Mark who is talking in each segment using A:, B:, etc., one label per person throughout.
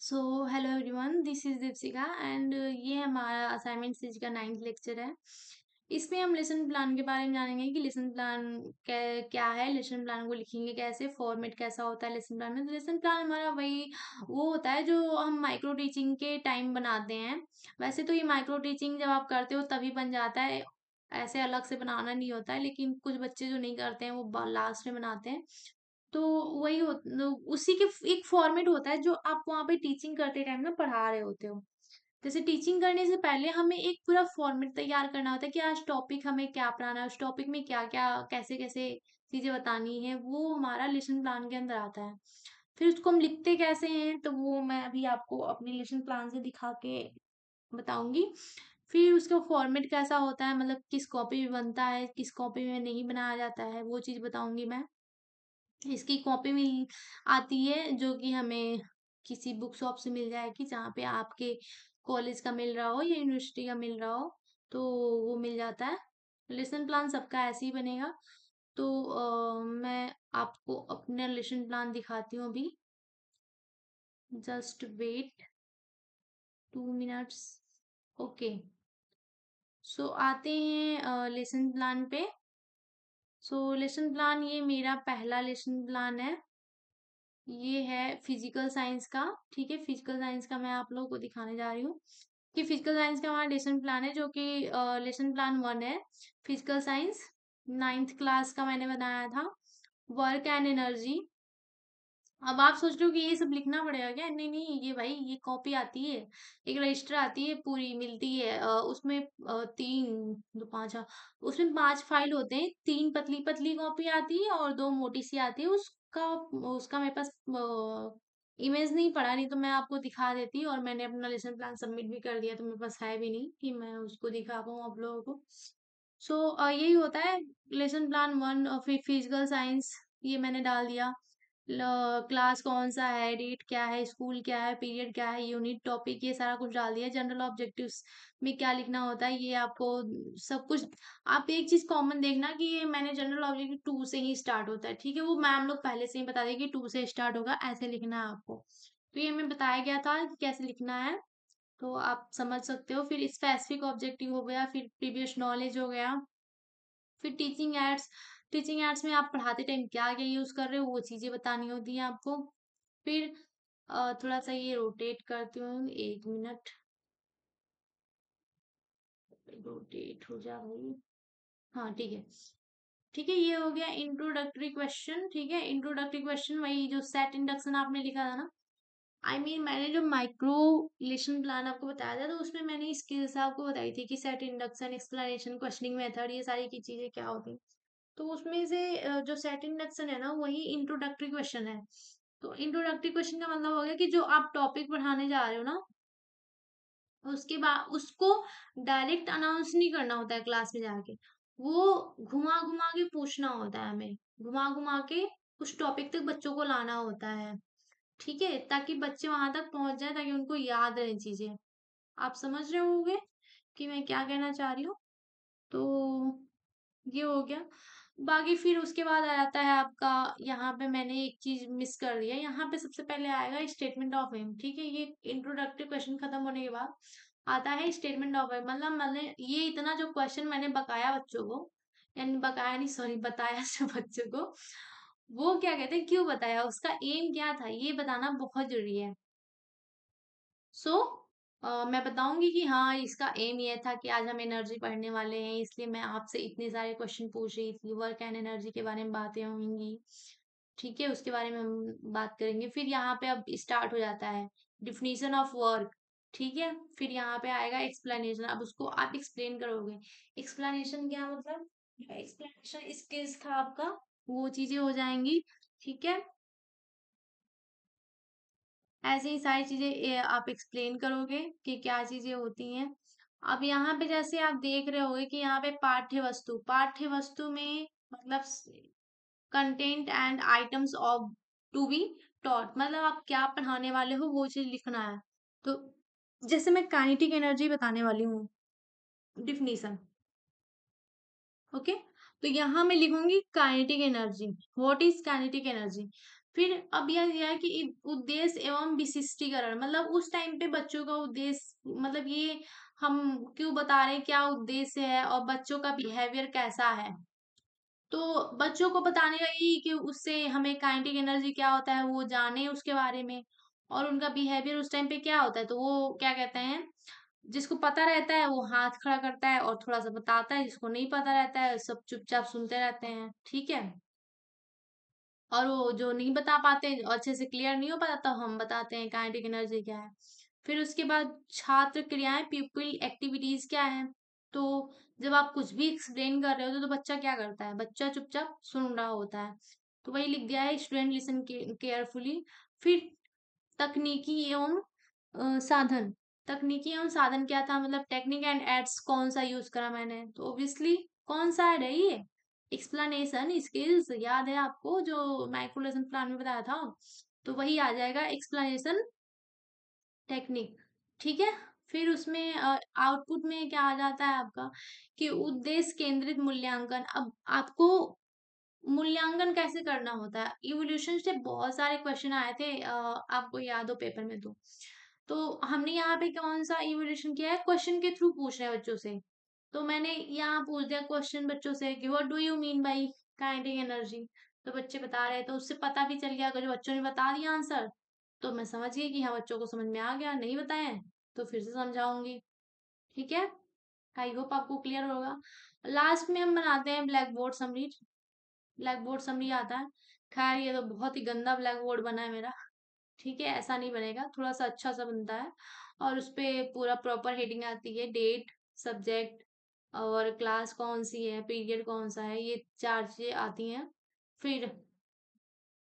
A: So hello everyone, this is Deepshikha and ये हमारा assignment series का 9th लेक्चर है। इसमें हम लेसन प्लान के बारे में जानेंगे कि लेसन प्लान क्या है, लेसन प्लान को लिखेंगे कैसे, फॉर्मेट कैसा होता है लेसन प्लान में। तो लेसन प्लान हमारा वही वो होता है जो हम माइक्रो टीचिंग के टाइम बनाते हैं। वैसे तो ये माइक्रो टीचिंग जब आप करते हो तभी बन जाता है, ऐसे अलग से बनाना नहीं होता है, लेकिन कुछ बच्चे जो नहीं करते हैं वो लास्ट में बनाते हैं। तो वही उसी के एक फॉर्मेट होता है जो आप वहाँ पे टीचिंग करते टाइम ना पढ़ा रहे होते हो। जैसे टीचिंग करने से पहले हमें एक पूरा फॉर्मेट तैयार करना होता है कि आज टॉपिक हमें क्या पढ़ाना है, उस टॉपिक में क्या क्या कैसे कैसे चीजें बतानी है, वो हमारा लेसन प्लान के अंदर आता है। फिर उसको हम लिखते कैसे हैं तो वो मैं अभी आपको अपने लेसन प्लान से दिखा के बताऊंगी। फिर उसका फॉर्मेट कैसा होता है, मतलब किस कॉपी में बनता है, किस कॉपी में नहीं बनाया जाता है, वो चीज बताऊंगी मैं। इसकी कॉपी मिल आती है जो कि हमें किसी बुक शॉप से मिल जाएगी, जहाँ पे आपके कॉलेज का मिल रहा हो या यूनिवर्सिटी का मिल रहा हो, तो वो मिल जाता है। लेसन प्लान सबका ऐसे ही बनेगा। तो मैं आपको अपना लेसन प्लान दिखाती हूँ अभी। Just wait 2 minutes. Okay, so आते हैं लेसन प्लान पे। सो लेसन प्लान ये मेरा पहला लेसन प्लान है। ये है फिजिकल साइंस का। ठीक है, फिजिकल साइंस का मैं आप लोगों को दिखाने जा रही हूँ कि फिजिकल साइंस का हमारा लेसन प्लान है, जो कि लेसन प्लान 1 है। फिजिकल साइंस 9th क्लास का मैंने बनाया था। Work and energy. अब आप सोच रहे हो कि ये सब लिखना पड़ेगा क्या? नहीं नहीं, ये भाई ये कॉपी आती है, एक रजिस्टर आती है, पूरी मिलती है। उसमें 3 2 5 उसमें 5 फाइल होते हैं। 3 पतली पतली कॉपी आती है और 2 मोटी सी आती है। उसका उसका मेरे पास इमेज नहीं पड़ा, नहीं तो मैं आपको दिखा देती। और मैंने अपना लेसन प्लान सबमिट भी कर दिया, तो मेरे पास है भी नहीं कि मैं उसको दिखा पाऊँ आप लोगों को। सो यही होता है लेसन प्लान 1। और फिर फिजिकल साइंस ये मैंने डाल दिया। क्लास कौन सा है, डेट क्या है, स्कूल क्या है, पीरियड क्या है, यूनिट, टॉपिक, ये सारा कुछ डाल दिया। जनरल ऑब्जेक्टिव्स में क्या लिखना होता है ये आपको सब कुछ। आप एक चीज कॉमन देखना कि ये मैंने जनरल ऑब्जेक्टिव 2 से ही स्टार्ट होता है। ठीक है, वो मैम लोग पहले से ही बता देंगे कि 2 से स्टार्ट होगा, ऐसे लिखना है आपको। तो ये हमें बताया गया था कि कैसे लिखना है, तो आप समझ सकते हो। फिर स्पेसिफिक ऑब्जेक्टिव हो गया, फिर प्रीवियस नॉलेज हो गया, फिर टीचिंग एड्स। टीचिंग एड्स में आप पढ़ाते टाइम क्या क्या यूज कर रहे हो वो चीजें बतानी होती हैं आपको। फिर थोड़ा सा ये रोटेट करती हूँ, 1 मिनट। रोटेट हो जा भाई। हाँ ठीक है। ठीक है, ये हो गया इंट्रोडक्टरी क्वेश्चन। ठीक है, इंट्रोडक्टरी क्वेश्चन वही जो सेट इंडक्शन आपने लिखा था ना। मैंने जो माइक्रो लेसन प्लान आपको बताया था, तो उसमें मैंने स्किल्स आपको बताई थी कि set induction, explanation, questioning method, ये सारी की चीजें क्या होती हैं। तो उसमें से जो सेट इंडक्शन है ना, वही इंट्रोडक्टरी क्वेश्चन है। तो इंट्रोडक्टरी क्वेश्चन का मतलब हो गया कि जो आप टॉपिक पढ़ाने जा रहे हो ना, उसके बाद उसको डायरेक्ट अनाउंस नहीं करना होता है क्लास में जाके। वो घुमा घुमा के पूछना होता है हमें, घुमा घुमा के उस टॉपिक तक बच्चों को लाना होता है। ठीक है, ताकि बच्चे वहां तक पहुंच जाए, ताकि उनको याद रहे चीजें। आप समझ रहे होंगे कि मैं क्या कहना चाह रही हूँ। तो ये हो गया। बाकी फिर उसके बाद आ जाता है आपका, यहाँ पे मैंने एक चीज मिस कर दिया। यहाँ पे सबसे पहले आएगा स्टेटमेंट ऑफ एम। ठीक है, ये इंट्रोडक्टिव क्वेश्चन खत्म होने के बाद आता है स्टेटमेंट ऑफ एम। मतलब मैंने ये इतना जो क्वेश्चन मैंने बकाया बच्चों को, यानी बकाया नहीं, सॉरी, बताया जो बच्चों को, वो क्या कहते हैं, क्यों बताया, उसका एम क्या था, ये बताना बहुत जरूरी है। सो मैं बताऊंगी कि हाँ, इसका एम ये था कि आज हम एनर्जी पढ़ने वाले हैं, इसलिए मैं आपसे इतने सारे क्वेश्चन पूछ रही थी। वर्क एंड एनर्जी के बारे में बातें होंगी। ठीक है, उसके बारे में हम बात करेंगे। फिर यहाँ पे अब स्टार्ट हो जाता है डिफिनीशन ऑफ वर्क। ठीक है, फिर यहाँ पे आएगा एक्सप्लेनेशन। अब उसको आप एक्सप्लेन करोगे। एक्सप्लेनेशन क्या मतलब, एक्सप्लेनेशन स्किल्स था आपका, वो चीजें हो जाएंगी। ठीक है, ऐसे ही सारी चीजें आप एक्सप्लेन करोगे कि क्या चीजें होती हैं। अब यहाँ पे जैसे आप देख रहे होगे कि यहाँ पे पाठ्य वस्तु, पाठ्य वस्तु में मतलब content and items of to be taught, मतलब आप क्या पढ़ाने वाले हो वो चीज लिखना है। तो जैसे मैं काइनेटिक एनर्जी बताने वाली हूँ, डिफिनीशन। ओके, तो यहाँ मैं लिखूंगी kinetic energy. What is kinetic energy? फिर अब यह दिया है कि उद्देश्य एवं विशिष्टीकरण, मतलब उस टाइम पे बच्चों का उद्देश्य, मतलब ये हम क्यों बता रहे हैं, क्या उद्देश्य है और बच्चों का बिहेवियर कैसा है। तो बच्चों को बताने का यही कि उससे हमें काइनेटिक एनर्जी क्या होता है वो जाने उसके बारे में, और उनका बिहेवियर उस टाइम पे क्या होता है। तो वो क्या कहते हैं, जिसको पता रहता है वो हाथ खड़ा करता है और थोड़ा सा बताता है, जिसको नहीं पता रहता है सब चुपचाप सुनते रहते हैं, ठीक है। और वो जो नहीं बता पाते, अच्छे से क्लियर नहीं हो पाता, तो हम बताते हैं काइनेटिक एनर्जी क्या है। फिर उसके बाद छात्र क्रियाएं, पीपल एक्टिविटीज क्या है। तो जब आप कुछ भी एक्सप्लेन कर रहे हो तो बच्चा क्या करता है, बच्चा चुपचाप सुन रहा होता है। तो वही लिख दिया है, स्टूडेंट लिसन केयरफुली। फिर तकनीकी एवं साधन, तकनीकी एवं साधन क्या था, मतलब टेक्निक एंड एड्स कौन सा यूज करा मैंने, तो ऑब्वियसली कौन सा है ये, एक्सप्लेनेशन स्किल्स, याद है आपको जो माइक्रो लेसन प्लान में बताया था, तो वही आ जाएगा एक्सप्लेनेशन टेक्निक, ठीक है। फिर उसमें आउटपुट में क्या आ जाता है आपका, कि उद्देश्य केंद्रित मूल्यांकन। अब आपको मूल्यांकन कैसे करना होता है, इवोल्यूशन से बहुत सारे क्वेश्चन आए थे, आपको याद हो पेपर में। तो हमने यहाँ पे कौन सा इवोल्यूशन किया है, क्वेश्चन के थ्रू पूछ रहे हैं बच्चों से। तो मैंने यहाँ पूछ दिया क्वेश्चन बच्चों से कि what do you mean by kinetic energy. तो बच्चे बता रहे हैं, तो उससे पता भी चल गया, अगर जो बच्चों ने बता दिया आंसर तो मैं समझ गई कि हाँ बच्चों को समझ में आ गया, नहीं बताए तो फिर से समझाऊंगी, ठीक है। आई होप आपको क्लियर होगा। लास्ट में हम बनाते हैं black board summary, black board summary आता है। खैर ये तो बहुत ही गंदा ब्लैक बोर्ड बना है मेरा, ठीक है, ऐसा नहीं बनेगा, थोड़ा सा अच्छा सा बनता है। और उस पे पूरा प्रॉपर हेडिंग आती है, डेट, सब्जेक्ट और क्लास कौन सी है, पीरियड कौन सा है, ये चार चीजें आती हैं। फिर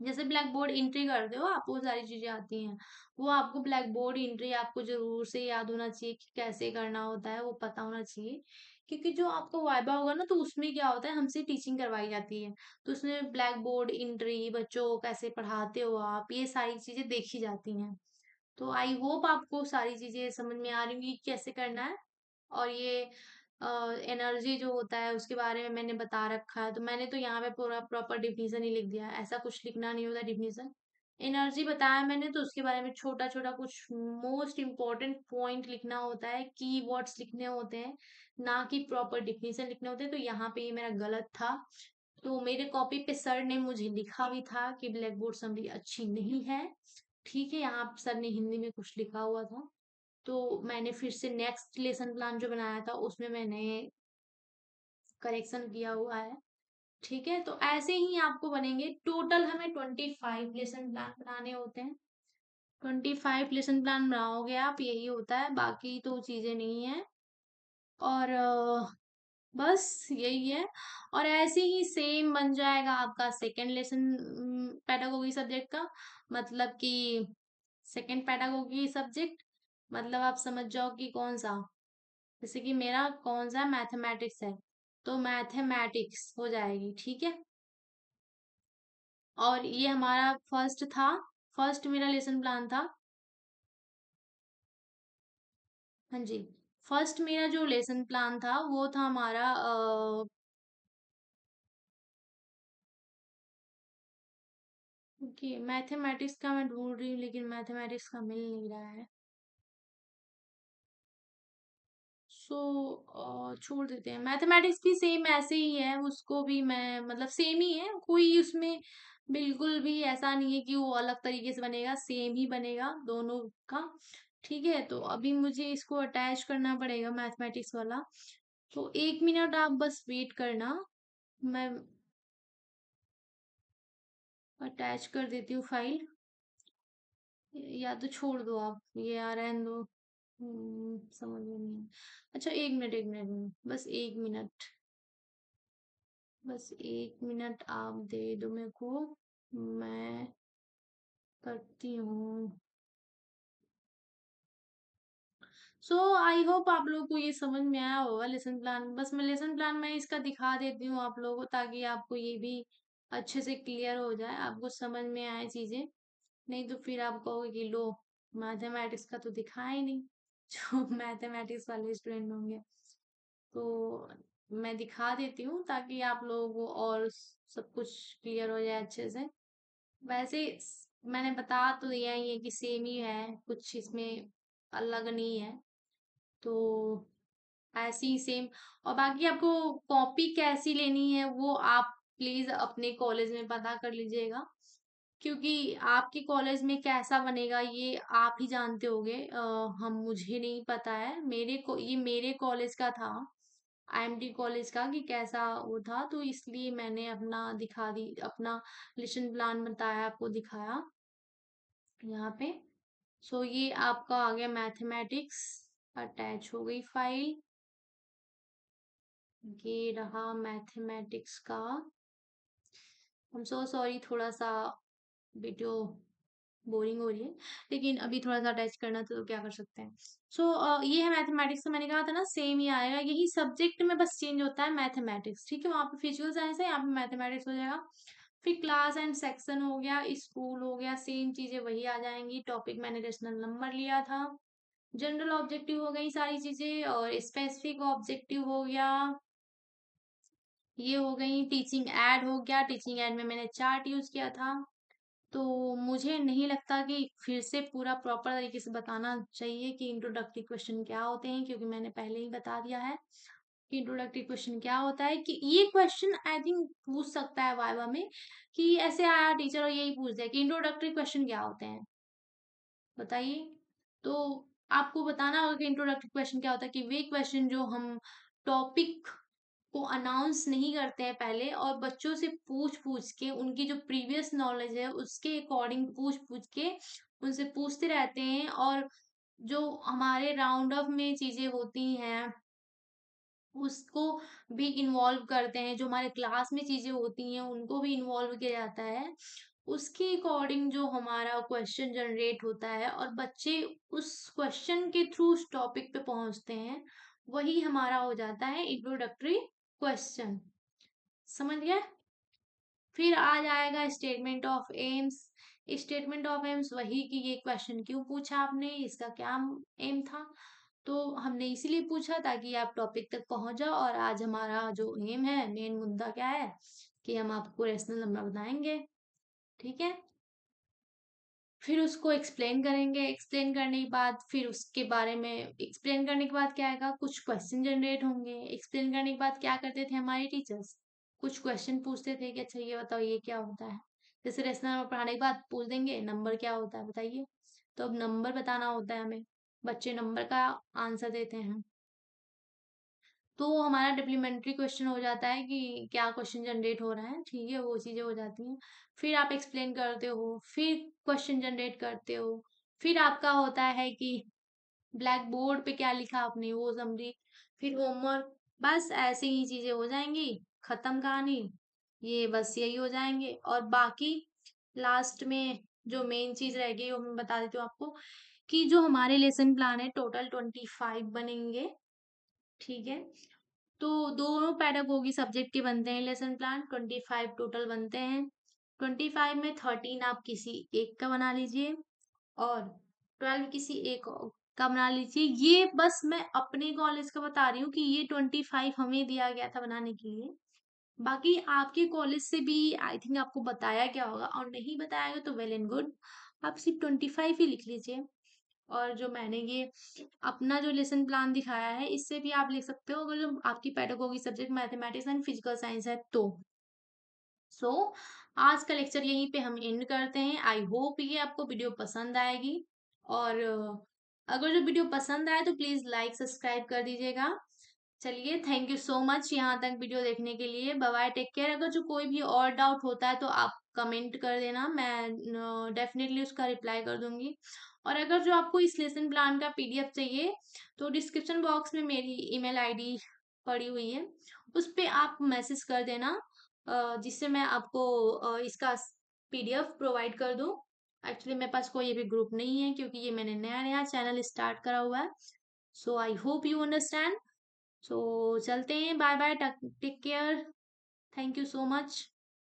A: जैसे ब्लैक बोर्ड एंट्री करते हो आप, वो सारी चीजें आती हैं। वो आपको ब्लैक बोर्ड एंट्री आपको जरूर से याद होना चाहिए कि कैसे करना होता है, वो पता होना चाहिए। क्योंकि जो आपको वाइबा होगा ना, तो उसमें क्या होता है, हमसे टीचिंग करवाई जाती है। तो उसमें ब्लैक बोर्ड एंट्री, बच्चों को कैसे पढ़ाते हो आप, ये सारी चीजें देखी जाती हैं। तो आई होप आपको सारी चीजें समझ में आ रही होंगी कि कैसे करना है। और ये एनर्जी जो होता है उसके बारे में मैंने बता रखा है, तो मैंने तो यहाँ पे पूरा प्रॉपर डिफिनीशन ही लिख दिया है, ऐसा कुछ लिखना नहीं होता डिफिनीशन। एनर्जी बताया मैंने, तो उसके बारे में छोटा छोटा कुछ मोस्ट इम्पोर्टेंट पॉइंट लिखना होता है, की वर्ड्स लिखने होते हैं, ना कि प्रॉपर डिफिनीशन लिखने होते हैं। तो यहाँ पे ये मेरा गलत था। तो मेरे कॉपी पे सर ने मुझे लिखा भी था कि ब्लैक बोर्ड समरी अच्छी नहीं है, ठीक है, यहाँ सर ने हिंदी में कुछ लिखा हुआ था। तो मैंने फिर से नेक्स्ट लेसन प्लान जो बनाया था उसमें मैंने करेक्शन किया हुआ है, ठीक है। तो ऐसे ही आपको बनेंगे, टोटल हमें 25 लेसन प्लान बनाने होते हैं। 25 लेसन प्लान बनाओगे आप, यही होता है, बाकी तो चीजें नहीं है। और बस यही है। और ऐसे ही सेम बन जाएगा आपका सेकेंड लेसन पेडागोगी सब्जेक्ट का, मतलब कि सेकेंड पेडागोगी सब्जेक्ट, मतलब आप समझ जाओ कि कौन सा, जैसे कि मेरा कौन सा मैथमेटिक्स है, तो मैथमेटिक्स हो जाएगी, ठीक है। और ये हमारा फर्स्ट था, फर्स्ट मेरा लेसन प्लान था, हाँ जी। फर्स्ट मेरा जो लेसन प्लान था वो था हमारा कि मैथमेटिक्स का मैं ढूंढ रही हूँ, लेकिन मैथमेटिक्स का मिल नहीं रहा है। सो छोड़ देते हैं, मैथमेटिक्स भी सेम ऐसे ही है, उसको भी मैं मतलब सेम ही है, कोई उसमें बिल्कुल भी ऐसा नहीं है कि वो अलग तरीके से बनेगा, सेम ही बनेगा दोनों का, ठीक है। तो अभी मुझे इसको अटैच करना पड़ेगा मैथमेटिक्स वाला, तो 1 मिनट आप बस वेट करना, मैं अटैच कर देती हूँ फाइल, या तो छोड़ दो आप, ये आ रहने दो। समझ में नहीं आया। अच्छा 1 मिनट, 1 मिनट, बस 1 मिनट, बस 1 मिनट आप दे दो मेरे को, मैं करती हूँ। सो आई होप आप लोगों को ये समझ में आया होगा लेसन प्लान। बस मैं लेसन प्लान में इसका दिखा देती हूँ आप लोगों को, ताकि आपको ये भी अच्छे से क्लियर हो जाए, आपको समझ में आए चीजें। नहीं तो फिर आप कहोगे कि लो, मैथमेटिक्स का तो दिखा ही नहीं, जो मैथमेटिक्स वाले स्टूडेंट होंगे। तो मैं दिखा देती हूँ ताकि आप लोगों को और सब कुछ क्लियर हो जाए अच्छे से। वैसे मैंने बता तो दिया ही है कि सेम ही है, कुछ इसमें अलग नहीं है। तो ऐसी ही सेम। और बाकी आपको कॉपी कैसी लेनी है वो आप प्लीज अपने कॉलेज में पता कर लीजिएगा, क्योंकि आपके कॉलेज में कैसा बनेगा ये आप ही जानते होगे। हम मुझे नहीं पता है, ये मेरे कॉलेज का था, आईएमटी कॉलेज का, कि कैसा वो था, तो इसलिए मैंने अपना लेसन प्लान बताया, आपको दिखाया यहाँ पे। सो ये आपका आ गया मैथमेटिक्स, अटैच हो गई फाइल। ये रहा मैथमेटिक्स का। हम सो सॉरी, थोड़ा सा वीडियो बोरिंग हो रही है, लेकिन अभी थोड़ा सा अटैच करना तो क्या कर सकते हैं। ये है मैथमेटिक्स, तो मैंने कहा था ना सेम ही आएगा, यही सब्जेक्ट में बस चेंज होता है, मैथमेटिक्स, ठीक है। वहाँ पे फिजिकल साइंस है, यहाँ पे मैथमेटिक्स हो जाएगा। फिर क्लास एंड सेक्शन हो गया, स्कूल हो गया, सेम चीजें वही आ जाएंगी। टॉपिक मैंने रेशनल नंबर लिया था। जनरल ऑब्जेक्टिव हो गई सारी चीजें, और स्पेसिफिक ऑब्जेक्टिव हो गया, ये हो गई। टीचिंग एड हो गया, टीचिंग एड में मैंने चार्ट यूज किया था। तो मुझे नहीं लगता कि फिर से पूरा प्रॉपर तरीके से बताना चाहिए कि इंट्रोडक्टरी क्वेश्चन क्या होते हैं, क्योंकि मैंने पहले ही बता दिया है कि इंट्रोडक्टरी क्वेश्चन क्या होता है। कि ये क्वेश्चन आई थिंक पूछ सकता है वाइवा में, कि ऐसे आया टीचर और यही पूछ दिया कि इंट्रोडक्टरी क्वेश्चन क्या होते हैं, बताइए। तो आपको बताना होगा कि इंट्रोडक्टरी क्वेश्चन क्या होता है, कि वे क्वेश्चन जो हम टॉपिक को अनाउंस नहीं करते हैं पहले, और बच्चों से पूछ पूछ के उनकी जो प्रीवियस नॉलेज है उसके अकॉर्डिंग पूछ पूछ के उनसे पूछते रहते हैं, और जो हमारे राउंड ऑफ में चीजें होती हैं उसको भी इन्वॉल्व करते हैं, जो हमारे क्लास में चीजें होती हैं उनको भी इन्वॉल्व किया जाता है। उसके अकॉर्डिंग जो हमारा क्वेश्चन जनरेट होता है और बच्चे उस क्वेश्चन के थ्रू उस टॉपिक पे पहुंचते हैं, वही हमारा हो जाता है इंट्रोडक्टरी क्वेश्चन। समझ गए। फिर आ जाएगा statement of AIIMS. Statement of AIIMS वही कि ये क्वेश्चन क्यों पूछा आपने, इसका क्या एम था। तो हमने इसीलिए पूछा ताकि आप टॉपिक तक पहुंच जाओ, और आज हमारा जो एम है, मेन मुद्दा क्या है, कि हम आपको रेशनल नंबर बताएंगे, ठीक है। फिर उसको एक्सप्लेन करेंगे, एक्सप्लेन करने के बाद फिर उसके बारे में एक्सप्लेन करने के बाद क्या आएगा, कुछ क्वेश्चन जनरेट होंगे। एक्सप्लेन करने के बाद क्या करते थे हमारे टीचर्स, कुछ क्वेश्चन पूछते थे कि अच्छा ये बताओ ये क्या होता है। जैसे रेशनल नंबर पढ़ाने के बाद पूछ देंगे नंबर क्या होता है बताइए, तो अब नंबर बताना होता है हमें, बच्चे नंबर का आंसर देते हैं। तो हमारा डिप्लीमेंट्री क्वेश्चन हो जाता है कि क्या क्वेश्चन जनरेट हो रहा है, ठीक है, वो चीजें हो जाती हैं। फिर आप एक्सप्लेन करते हो, फिर क्वेश्चन जनरेट करते हो, फिर आपका होता है कि ब्लैक बोर्ड पे क्या लिखा आपने वो समझी, फिर होमवर्क। बस ऐसे ही चीजें हो जाएंगी, खत्म कहानी। ये बस यही हो जाएंगे, और बाकी लास्ट में जो मेन चीज रहेगी वो मैं बता देती हूँ आपको, कि जो हमारे लेसन प्लान है टोटल 25 बनेंगे, ठीक है। तो दोनों पैडागोगी सब्जेक्ट के बनते हैं लेसन प्लान, 25 टोटल बनते हैं। 25 में 13 आप किसी एक का बना लीजिए, और 12 किसी एक का बना लीजिए। ये बस मैं अपने कॉलेज का बता रही हूँ कि ये 25 हमें दिया गया था बनाने के लिए। बाकी आपके कॉलेज से भी आई थिंक आपको बताया गया होगा, और नहीं बताया गया तो वेल एंड गुड, आप सिर्फ 25 ही लिख लीजिए। और जो मैंने ये अपना जो लेसन प्लान दिखाया है इससे भी आप लिख सकते हो, अगर जो आपकी pedagogy subject mathematics and physical science है तो। सो आज का लेक्चर यहीं पे हम एंड करते हैं। आई होप ये आपको वीडियो पसंद आएगी, और अगर जो वीडियो पसंद आए तो प्लीज लाइक सब्सक्राइब कर दीजिएगा। चलिए, थैंक यू सो मच यहाँ तक वीडियो देखने के लिए। Bye bye, take care. अगर जो कोई भी और डाउट होता है तो आप कमेंट कर देना, मैं डेफिनेटली उसका रिप्लाई कर दूंगी। और अगर जो आपको इस लेसन प्लान का पीडीएफ चाहिए तो डिस्क्रिप्शन बॉक्स में मेरी ईमेल आईडी पड़ी हुई है, उस पे आप मैसेज कर देना, जिससे मैं आपको इसका पीडीएफ प्रोवाइड कर दूं। एक्चुअली मेरे पास कोई अभी ग्रुप नहीं है, क्योंकि ये मैंने नया नया चैनल स्टार्ट करा हुआ है। So I hope you understand. So चलते हैं, bye bye, take care, thank you so much.